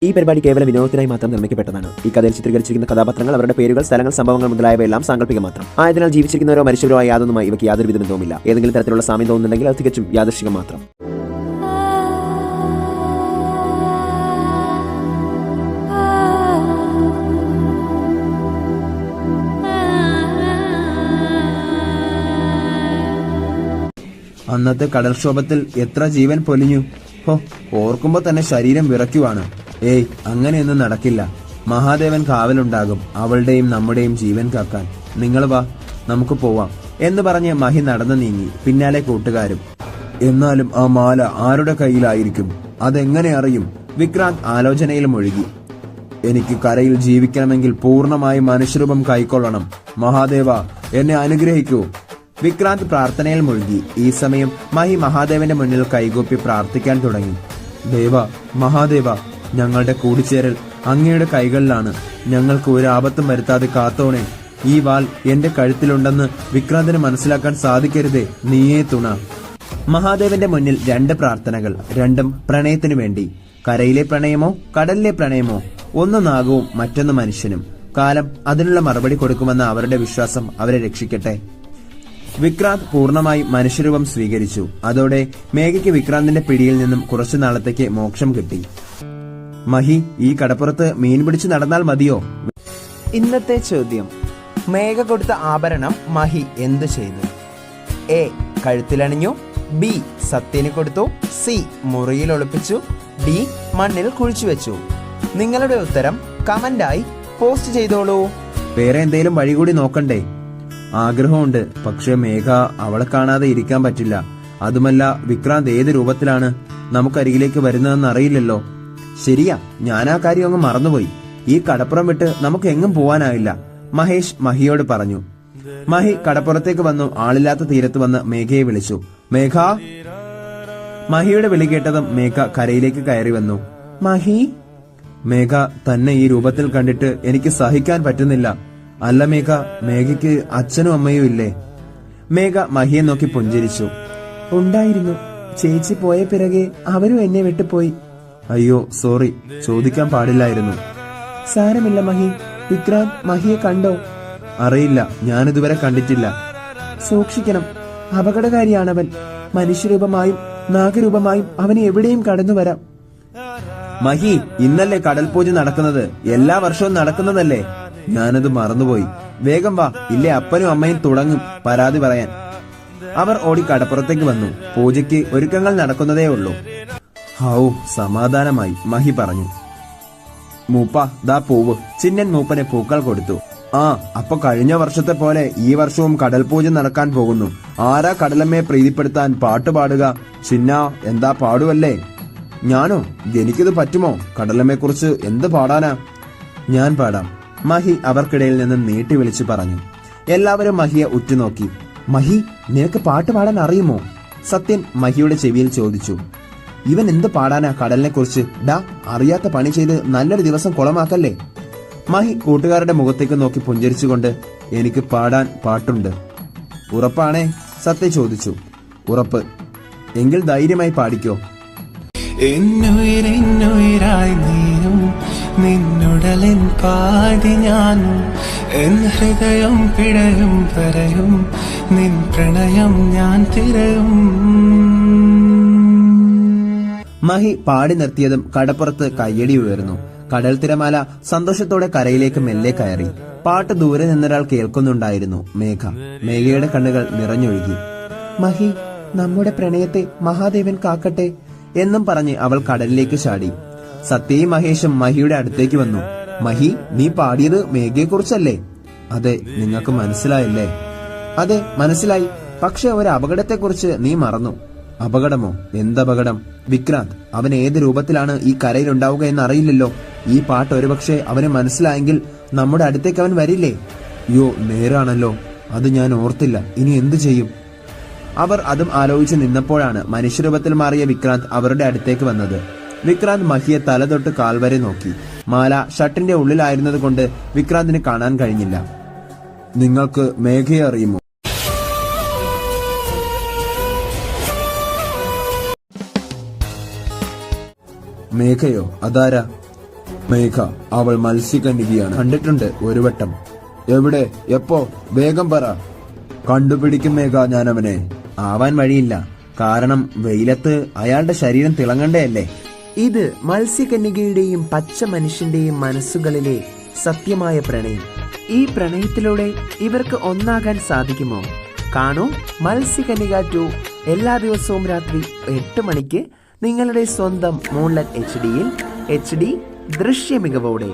ഈ പരിപാടി കേവല വിനോദത്തിനായി മാത്രം നിർമ്മിക്കപ്പെട്ടതാണ്. ഈ കഥയിൽ ചിത്രീകരിച്ചിരിക്കുന്ന കഥാപാത്രങ്ങൾ, അവരുടെ പേരുകൾ, സ്ഥലങ്ങൾ, സംഭവങ്ങൾ മുതലായവയെല്ലാം സാങ്കല്പിക മാത്രം ആയതിനാൽ ജീവിച്ചിരിക്കുന്നവരോ മരിച്ചവരോ ആയ യാതൊന്നുമായി ഇവയ്ക്ക് യാതൊരു വിധ ബന്ധവുമില്ല. ഏതെങ്കിലും തരത്തിലുള്ള സാമ്യം തോന്നുന്നുണ്ടെങ്കിൽ അത് തികച്ചും യാദൃശ്ചികം മാത്രം. അന്നത്തെ കടൽക്ഷോഭത്തിൽ എത്ര ജീവൻ പൊലിഞ്ഞു. ഓർക്കുമ്പോ തന്നെ ശരീരം വിറയ്ക്കുവാണ്. ഏയ്, അങ്ങനെയൊന്നും നടക്കില്ല. മഹാദേവൻ കാവലുണ്ടാകും, അവളുടെയും നമ്മുടെയും ജീവൻ കാക്കാൻ. നിങ്ങൾ വാ, നമുക്ക് പോവാം എന്ന് പറഞ്ഞ് മഹി നടന്നു നീങ്ങി. പിന്നാലെ കൂട്ടുകാരും. എന്നാലും ആ മാല ആരുടെ കയ്യിലായിരിക്കും? അതെങ്ങനെ അറിയും? വിക്രാന്ത് ആലോചനയിൽ മുഴുകി. എനിക്ക് കരയിൽ ജീവിക്കണമെങ്കിൽ പൂർണ്ണമായി മനുഷ്യരൂപം കൈക്കൊള്ളണം. മഹാദേവ, എന്നെ അനുഗ്രഹിക്കൂ. വിക്രാന്ത് പ്രാർത്ഥനയിൽ മുഴുകി. ഈ സമയം മഹി മഹാദേവന്റെ മുന്നിൽ കൈകൂപ്പി പ്രാർത്ഥിക്കാൻ തുടങ്ങി. ദേവ, മഹാദേവ, ഞങ്ങളുടെ കൂടിച്ചേരൽ അങ്ങയുടെ കൈകളിലാണ്. ഞങ്ങൾക്ക് ഒരു ആപത്തും വരുത്താതെ കാത്തോണേ. ഈ വാൾ എന്റെ കഴുത്തിലുണ്ടെന്ന് വിക്രാന്തിന് മനസ്സിലാക്കാൻ സാധിക്കരുതേ. നീയേ തുണ. മഹാദേവന്റെ മുന്നിൽ രണ്ട് പ്രാർത്ഥനകൾ, രണ്ടും പ്രണയത്തിനു വേണ്ടി. കരയിലെ പ്രണയമോ കടലിലെ പ്രണയമോ? ഒന്ന് നാഗവും മറ്റൊന്ന് മനുഷ്യനും. കാലം അതിനുള്ള മറുപടി കൊടുക്കുമെന്ന അവരുടെ വിശ്വാസം അവരെ രക്ഷിക്കട്ടെ. വിക്രാന്ത് പൂർണ്ണമായി മനുഷ്യരൂപം സ്വീകരിച്ചു. അതോടെ മേഘയ്ക്ക് വിക്രാന്തിന്റെ പിടിയിൽ നിന്നും കുറച്ചു നാളത്തേക്ക് മോക്ഷം കിട്ടി. മഹി, ഈ കടപ്പുറത്ത് മീൻ പിടിച്ചു നടന്നാൽ മതിയോ? ഇന്നത്തെ ചോദ്യം: മേഘ കൊടുത്ത ആഭരണം മഹി എന്തു ചെയ്തു? എ. കഴുത്തിലണിഞ്ഞു. ബി. സത്യന് കൊടുത്തു. സി. മുറിയിൽ ഒളിപ്പിച്ചു. ഡി. മണ്ണിൽ കുഴിച്ചുവെച്ചു. നിങ്ങളുടെ ഉത്തരം കമന്റായി പോസ്റ്റ് ചെയ്തോളൂ. വേറെ എന്തേലും വഴി കൂടി നോക്കണ്ടേ? ആഗ്രഹമുണ്ട്, പക്ഷെ മേഘ അവളെ കാണാതെ ഇരിക്കാൻ പറ്റില്ല. അതുമല്ല, വിക്രാന്ത് ഏത് രൂപത്തിലാണ് നമുക്കരികിലേക്ക് വരുന്നതെന്ന് അറിയില്ലല്ലോ. ശരിയാ, ഞാൻ ആ കാര്യം അങ്ങ് മറന്നുപോയി. ഈ കടപ്പുറം വിട്ട് നമുക്ക് എങ്ങും പോവാനാവില്ല. മഹേഷ് മഹിയോട് പറഞ്ഞു. മഹി കടപ്പുറത്തേക്ക് വന്നു. ആളില്ലാത്ത തീരത്ത് വന്ന് മേഘയെ വിളിച്ചു. മേഘ. മഹിയുടെ വിളി കേട്ടതും മേഘ കരയിലേക്ക് കയറി വന്നു. മഹി. മേഘ തന്നെ ഈ രൂപത്തിൽ കണ്ടിട്ട് എനിക്ക് സഹിക്കാൻ പറ്റുന്നില്ല. അല്ല മേഘ, മേഘയ്ക്ക് അച്ഛനും അമ്മയും ഇല്ലേ? മേഘ മഹിയെ നോക്കി പുഞ്ചിരിച്ചു. ഉണ്ടായിരുന്നു. ചേച്ചി പോയ പിറകെ അവരും എന്നെ വിട്ടുപോയി. അയ്യോ, സോറി, ചോദിക്കാൻ പാടില്ലായിരുന്നു. സാരമില്ല മഹി. വിക്രാന്ത് മഹിയെ കണ്ടോ? അറിയില്ല, ഞാനിതുവരെ കണ്ടിട്ടില്ല. സൂക്ഷിക്കണം, അപകടകാരിയാണവൻ. മനുഷ്യരൂപമായും നാഗരൂപമായും അവന് എവിടെയും കടന്നു വരാം. മഹി, ഇന്നല്ലേ കടൽ പൂജ നടക്കുന്നത്? എല്ലാ വർഷവും നടക്കുന്നതല്ലേ? ഞാനത് മറന്നുപോയി. വേഗം വാ, ഇല്ലേ അപ്പനും അമ്മയും തുടങ്ങും പരാതി പറയാൻ. അവർ ഓടി കടപ്പുറത്തേക്ക് വന്നു. പൂജയ്ക്ക് ഒരുക്കങ്ങൾ നടക്കുന്നതേ ഉള്ളൂ. ഹൗ, സമാധാനമായി, മഹി പറഞ്ഞു. മൂപ്പ, ദാ പൂവ്. ചിന്നൻ മൂപ്പനെ പൂക്കൾ കൊടുത്തു. ആ, അപ്പൊ കഴിഞ്ഞ വർഷത്തെ പോലെ ഈ വർഷവും കടൽ പൂജ നടക്കാൻ പോകുന്നു. ആരാ കടലമ്മയെ പ്രീതിപ്പെടുത്താൻ പാട്ടുപാടുക? ചിന്ന, എന്താ പാടുവല്ലേ? ഞാനോ? എനിക്കിത് പറ്റുമോ? കടലമ്മയെക്കുറിച്ച് എന്ത് പാടാനാ? ഞാൻ പാടാം. മഹി അവർക്കിടയിൽ നിന്നും നീട്ടി വിളിച്ചു പറഞ്ഞു. എല്ലാവരും മഹിയെ ഉറ്റുനോക്കി. മഹി, നിനക്ക് പാട്ട് പാടാൻ അറിയുമോ? സത്യൻ മഹിയുടെ ചെവിയിൽ ചോദിച്ചു. ഇവൻ എന്ത് പാടാനാ കടലിനെ കുറിച്ച്? ഡാ, അറിയാത്ത പണി ചെയ്ത് നല്ലൊരു ദിവസം കുളമാക്കല്ലേ. മഹി കൂട്ടുകാരുടെ മുഖത്തേക്ക് നോക്കി പുഞ്ചരിച്ചുകൊണ്ട്, എനിക്ക് പാടാൻ പാട്ടുണ്ട്. ഉറപ്പാണേ? സത്യ ചോദിച്ചു. ഉറപ്പ്. എങ്കിൽ ധൈര്യമായി പാടിക്കോ. എന്നുയിരായി നീയും നിന്നുടലിൻ പാതി ഞാനും എൻ ഹൃദയം പിടയും വരയും നിൻ പ്രണയം ഞാൻ തിരയും. മഹി പാടി നിർത്തിയതും കടപ്പുറത്ത് കയ്യടി ഉയർന്നു. കടൽ തിരമാല സന്തോഷത്തോടെ കരയിലേക്ക് മെല്ലെ കയറി. പാട്ട് ദൂരെ നിന്നൊരാൾ കേൾക്കുന്നുണ്ടായിരുന്നു. മേഘയുടെ കണ്ണുകൾ നിറഞ്ഞൊഴുകി. മഹി, നമ്മുടെ പ്രണയത്തെ മഹാദേവൻ കാക്കട്ടെ എന്നും പറഞ്ഞ് അവൾ കടലിലേക്ക് ചാടി. സത്യയും മഹേഷും മഹിയുടെ അടുത്തേക്ക് വന്നു. മഹി, നീ പാടിയത് മേഘയെക്കുറിച്ചല്ലേ? അതെ. നിങ്ങൾക്ക് മനസ്സിലായില്ലേ? അതെ, മനസ്സിലായി. പക്ഷെ ഒരു അപകടത്തെക്കുറിച്ച് നീ മറന്നു. അപകടമോ? എന്തപകടം? വിക്രാന്ത്, അവൻ ഏത് രൂപത്തിലാണ് ഈ കരയിലുണ്ടാവുക എന്നറിയില്ലല്ലോ. ഈ പാട്ട് ഒരുപക്ഷെ അവന് മനസ്സിലായെങ്കിൽ നമ്മുടെ അടുത്തേക്ക് അവൻ വരില്ലേ? യോ, നേരാണല്ലോ. അത് ഞാൻ ഓർത്തില്ല. ഇനി എന്തു ചെയ്യും? അവർ അതും ആലോചിച്ച് നിന്നപ്പോഴാണ് മനുഷ്യരൂപത്തിൽ മാറിയ വിക്രാന്ത് അവരുടെ അടുത്തേക്ക് വന്നത്. വിക്രാന്ത് മഹിയെ തലതൊട്ട് കാൽവരെ നോക്കി. മാല ഷർട്ടിന്റെ ഉള്ളിലായിരുന്നത് കൊണ്ട് വിക്രാന്തിന് കാണാൻ കഴിഞ്ഞില്ല. നിങ്ങൾക്ക് മേഘയെ അറിയുമോ? മേഘയോ? അതാരാ? മേഘ, അവൾ മത്സ്യകന്യകയാണ്. കണ്ടിട്ടുണ്ട് ഒരു വട്ടം. എവിടെ, എപ്പോ? വേഗം പറ. കണ്ടുപിടിക്കും മേഘ ഞാൻ അവനെ. ആവാൻ വഴിയില്ല. കാരണം വെയിലത്ത് അയാളുടെ ശരീരം തിളങ്ങണ്ടേ. ഇത് മത്സ്യകന്യകയുടെയും പച്ച മനുഷ്യന്റെയും മനസ്സുകളിലെ സത്യമായ പ്രണയം. ഈ പ്രണയത്തിലൂടെ ഇവർക്ക് ഒന്നാകാൻ സാധിക്കുമോ? കാണൂ മത്സ്യകന്യക 2 എല്ലാ ദിവസവും രാത്രി 8 മണിക്ക് നിങ്ങളുടെ സ്വന്തം മൂൺലൈറ്റ് HD-യിൽ HD ദൃശ്യ മികവോടെ.